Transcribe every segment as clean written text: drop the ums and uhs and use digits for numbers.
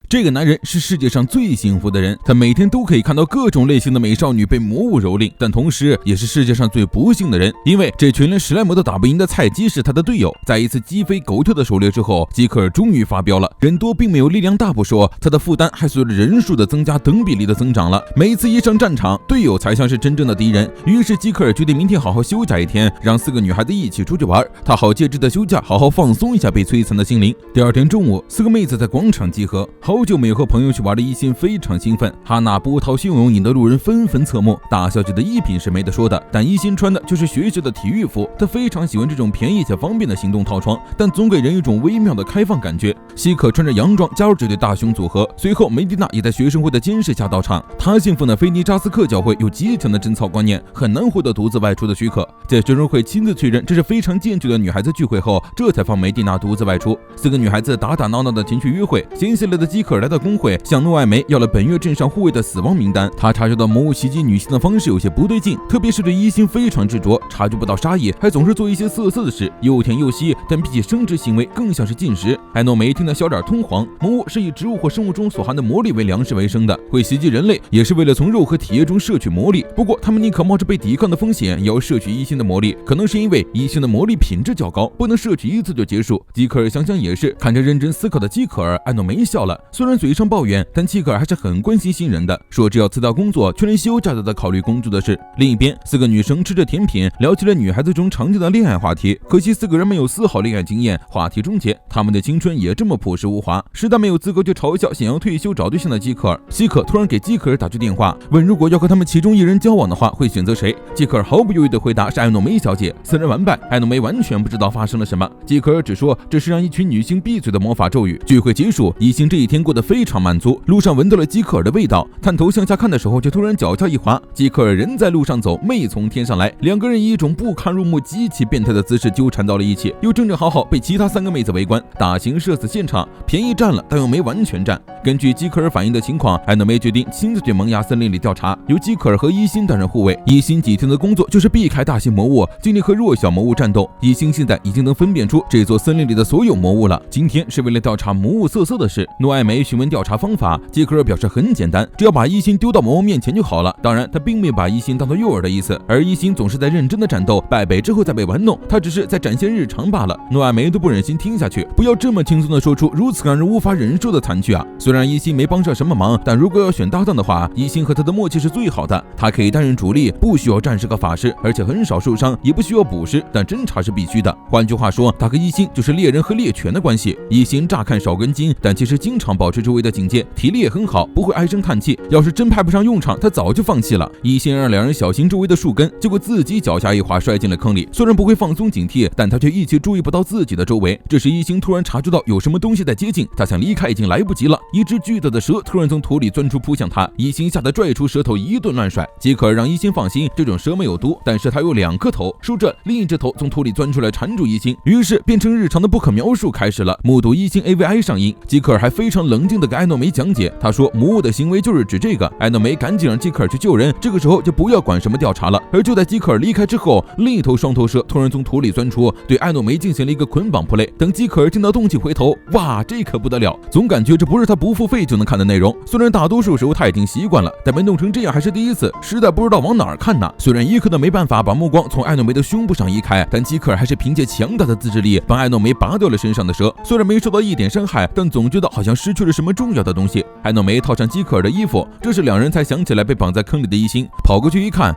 这个男人是世界上最幸福的人，他每天都可以看到各种类型的美少女被魔物蹂躏，但同时也是世界上最不幸的人，因为这群连史莱姆都打不赢的菜鸡是他的队友。在一次鸡飞狗跳的狩猎之后，基克尔终于发飙了。人多并没有力量大不说，他的负担还随着人数的增加等比例的增长了。每一次一上战场，队友才像是真正的敌人。于是基克尔决定明天好好休假一天，让4个女孩子一起出去玩，他好借这次休假好好放松一下被摧残的心灵。第二天中午，4个妹子在广场集合。好久没有和朋友去玩的一心非常兴奋，哈娜波涛汹涌，引得路人纷纷侧目。大小姐的衣品是没得说的，但一心穿的就是学校的体育服，她非常喜欢这种便宜且方便的行动套装，但总给人一种微妙的开放感觉。希可穿着洋装加入这对大胸组合，随后梅蒂娜也在学生会的监视下到场。她信奉的菲尼扎斯克教会有极强的贞操观念，很难获得独自外出的许可。在学生会亲自确认这是非常健全的女孩子聚会后，这才放梅蒂娜独自外出。4个女孩子打打闹闹的前去约会，闲下来的基克尔来到工会，向诺艾梅要了本月镇上护卫的死亡名单。他察觉到魔物袭击女性的方式有些不对劲，特别是对一心非常执着，察觉不到杀意，还总是做一些色色的事，又甜又吸，但比起生殖行为更像是进食。艾诺梅听得小脸通黄，魔物是以植物或生物中所含的魔力为粮食为生的，会袭击人类也是为了从肉和体液中摄取魔力。不过他们宁可冒着被抵抗的风险，也要摄取一心的魔力，可能是因为一心的魔力品质较高，不能摄取一次就结束。基克尔想想也是，看着认真思考的基克尔，艾诺梅笑了。虽然嘴上抱怨，但基克尔还是很关心新人的，说只要辞掉工作，却连休假都在考虑工作的事。另一边，4个女生吃着甜品，聊起了女孩子中常见的恋爱话题。可惜4个人没有丝毫恋爱经验，话题终结，他们的青春也这么朴实无华，实在没有资格去嘲笑想要退休找对象的基克尔。希可突然给基克尔打去电话，问如果要和他们其中一人交往的话，会选择谁？基克尔毫不犹豫的回答是艾诺梅小姐。4人完败，艾诺梅完全不知道发生了什么，基克尔只说这是让一群女性闭嘴的魔法咒语。聚会结束，一心这一天过得非常满足，路上闻到了基克尔的味道，探头向下看的时候，却突然脚下一滑，基克尔人在路上走，妹从天上来，2个人以一种不堪入目、极其变态的姿势纠缠到了一起，又正正好好被其他3个妹子围观。大型社死现场，便宜占了，但又没完全占。根据基克尔反映的情况，艾诺梅决定亲自去萌芽森林里调查，由基克尔和一心担任护卫。一心几天的工作就是避开大型魔物，尽力和弱小魔物战斗。一心现在已经能分辨出这座森林里的所有魔物了。今天是为了调查魔物瑟瑟的事，诺艾梅询问调查方法，基克尔表示很简单，只要把一心丢到魔物面前就好了。当然，他并没有把一心当作诱饵的意思，而一心总是在认真的战斗，败北之后再被玩弄，他只是在展现日常罢了。诺艾梅都不忍心听下去，不要这么轻松的说出如此让人无法忍受的惨剧啊！虽然一心没帮上什么忙，但如果要选搭档的话，一心和他的默契是最好的。他可以担任主力，不需要战士和法师，而且很少受伤，也不需要捕食，但侦查是必须的。换句话说，他和一心就是猎人和猎犬的关系。一心乍看少根筋，但其实经常保持周围的警戒，体力也很好，不会唉声叹气。要是真派不上用场，他早就放弃了。一心让2人小心周围的树根，结果自己脚下一滑摔进了坑里。虽然不会放松警惕，但他却一直注意不到自己的周围。这时一心突然察觉到有什么东西在接近，他想离开已经来不及了。一只巨大的蛇突然从土里钻出扑向他，一心吓得拽出舌头一顿乱甩。基克尔让一心放心，这种蛇没有毒，但是它有2颗头。说着，另一只头从土里钻出来缠住一心，于是变成日常的不可描述开始了。目睹一心 AVI 上映，基克尔还非常冷静地给艾诺梅讲解，他说魔物的行为就是指这个。艾诺梅赶紧让基克尔去救人，这个时候就不要管什么调查了。而就在基克尔离开之后，另一头双头蛇突然从土里钻出，对艾诺梅进行了一个捆绑 play。等基克尔听到动静回头，哇，这可不得了，总感觉这不是他不付费就能看的内容。虽然大多数时候他已经习惯了，但被弄成这样还是第一次，实在不知道往哪儿看呢。虽然一刻都没办法把目光从艾诺梅的胸部上移开，但基克尔还是凭借强大的自制力帮艾诺梅拔掉了身上的蛇。虽然没受到一点伤害，但总觉得好像失去了什么重要的东西。艾诺梅套上基克尔的衣服，这时2人才想起来被绑在坑里的一心，跑过去一看，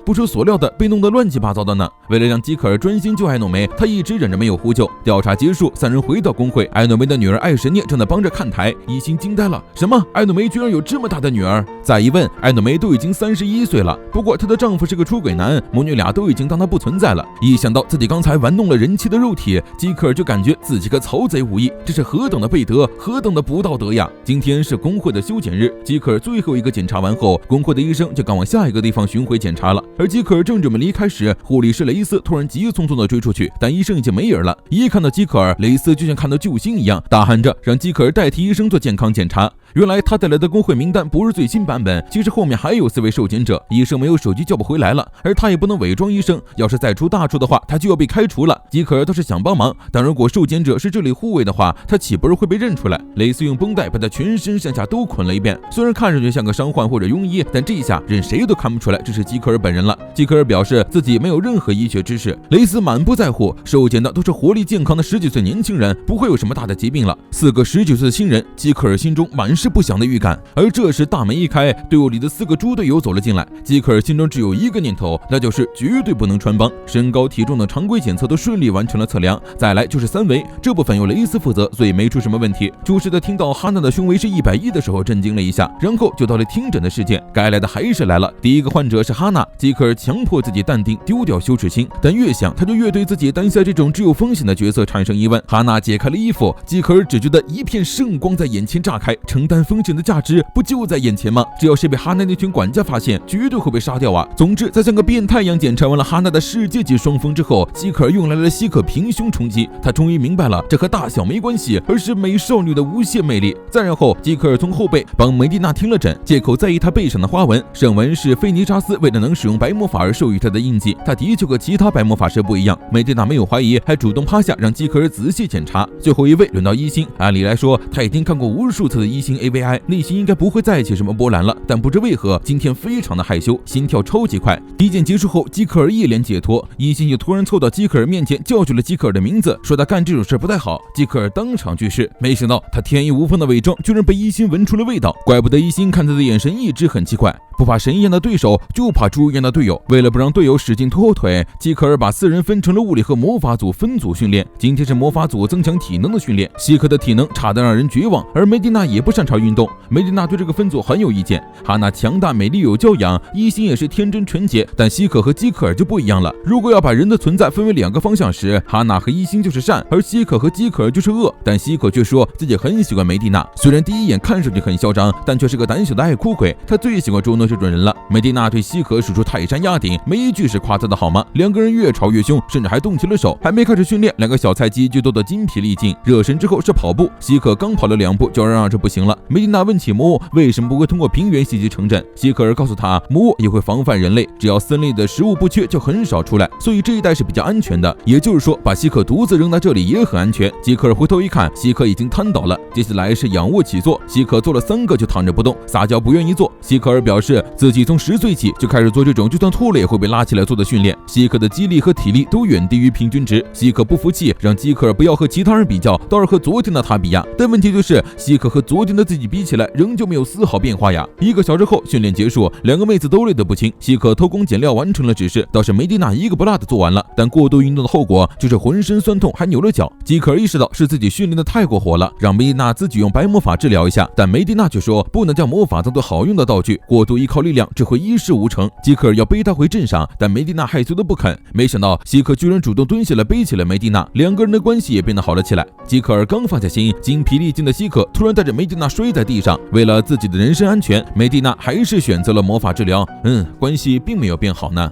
不出所料的被弄得乱七八糟的呢。为了让基克尔专心救艾诺梅，他一直忍着没有呼救。调查结束，3人回到工会，艾诺梅的女儿艾神涅正在帮着看台，一心惊呆了，什么？艾诺梅居然有这么大的女儿？再一问，艾诺梅都已经31岁了，不过她的丈夫是个出轨男，母女俩都已经当她不存在了。一想到自己刚才玩弄了人妻的肉体，基克尔就感觉自己个曹贼无义，这是何等的背德，何等的不道德呀！今天是工会的休检日，基克尔最后一个检查完后，工会的医生就赶往下一个地方巡回检查了。而基克尔正准备离开时，护理师雷斯突然急匆匆地追出去，但医生已经没人了。一看到基克尔，雷斯就像看到救星一样，大喊着让基克尔代替医生做健康检查。原来他带来的工会名单不是最新版版本，其实后面还有4位受检者，医生没有手机叫不回来了，而他也不能伪装医生，要是再出大错的话，他就要被开除了。基克尔倒是想帮忙，但如果受检者是这里护卫的话，他岂不是会被认出来？蕾丝用绷带把他全身上下都捆了一遍，虽然看上去像个伤患或者庸医，但这一下任谁都看不出来这是基克尔本人了。基克尔表示自己没有任何医学知识，蕾丝满不在乎，受检的都是活力健康的10几岁年轻人，不会有什么大的疾病了。4个19岁的新人，基克尔心中满是不祥的预感。而这时大门一开，队伍里的4个猪队友走了进来，基克尔心中只有一个念头，那就是绝对不能穿帮。身高体重的常规检测都顺利完成了测量，再来就是3维，这部分由蕾丝负责，所以没出什么问题。主持的听到哈娜的胸围是110的时候震惊了一下，然后就到了听诊的事件，该来的还是来了。第一个患者是哈娜，基克尔强迫自己淡定，丢掉羞耻心，但越想他就越对自己担下这种只有风险的角色产生疑问。哈娜解开了衣服，基克尔只觉得一片圣光在眼前炸开，承担风险的价值不就在眼前吗？只要是被哈娜那群管家发现，绝对会被杀掉啊！总之，在像个变态一样检查完了哈娜的世界级双峰之后，基克尔用来了希可平胸冲击，他终于明白了，这和大小没关系，而是美少女的无限魅力。再然后，基克尔从后背帮梅蒂娜听了诊，借口在意她背上的花纹，圣纹是菲尼扎斯为了能使用白魔法而授予她的印记，她的确和其他白魔法师不一样。梅蒂娜没有怀疑，还主动趴下让基克尔仔细检查。最后一位轮到一星，按理来说，他已经看过无数次的一星 AVI， 内心应该不会再起什么波澜了，但不知为何今天非常的害羞，心跳超级快。体检结束后，基克尔一脸解脱，一星就突然凑到基克尔面前叫住了基克尔的名字，说他干这种事不太好。基克尔当场去世，没想到他天衣无缝的伪装居然被一星闻出了味道，怪不得一星看他的眼神一直很奇怪，不怕神一样的对手，就怕猪一样的队友。为了不让队友使劲拖后腿，基克尔把4人分成了物理和魔法组分组训练。今天是魔法组增强体能的训练，希克的体能差得让人绝望，而梅蒂娜也不擅长运动。梅蒂娜对这个分组很有意见，哈娜强大美丽有教养，一星也是天真纯洁，但希克和基克尔就不一样了。如果要把人的存在分为2个方向时，哈娜和一星就是善，而希克和基克尔就是恶。但希克却说自己很喜欢梅蒂娜，虽然第一眼看上去很嚣张，但却是个胆小的爱哭鬼，他最喜欢捉弄这种人了。梅蒂娜对希克使出泰山压顶，没一句是夸他的好吗？2个人越吵越凶，甚至还动起了手。还没开始训练，2个小菜鸡就斗得筋疲力尽。热身之后是跑步，希克刚跑了2步就嚷嚷着不行了。梅蒂娜问起魔物为什么不会通过平原袭击城镇，希克尔告诉他，魔物也会防范人类，只要森林的食物不缺就很少出来，所以这一带是比较安全的。也就是说，把希克独自扔在这里也很安全。基克尔回头一看，希克已经瘫倒了，接下来是仰卧起坐，希克做了3个就躺着不动，撒娇不愿意做。希克尔表示自己从10岁起就开始做这种就算吐了也会被拉起来做的训练，希克的肌力和体力都远低于平均值。希克不服气，让基克尔不要和其他人比较，倒是和昨天的他比呀。但问题就是希克和昨天的自己比起来仍旧没有丝毫变化呀。1个小时后训练结束，2个妹子都累得不轻，希克偷工减料完成了指示，倒是梅蒂娜一个不落的做完了，但过度运动的后果就是浑身酸痛还扭了脚。基克尔意识到是自己训练的太过火了，让梅蒂娜自己用白魔法治疗一下，但梅蒂娜却说不能将魔法当做好用的道具，过度依靠力量只会一事无成。基克尔要背她回镇上，但梅蒂娜害羞的不肯，没想到希克居然主动蹲下来背起了梅蒂娜，2个人的关系也变得好了起来。基克尔刚放下心，筋疲力尽的希克突然带着梅蒂娜摔在地上，为了自己的人身安全，梅蒂娜还是选择了魔法治疗。关系并没有变好呢。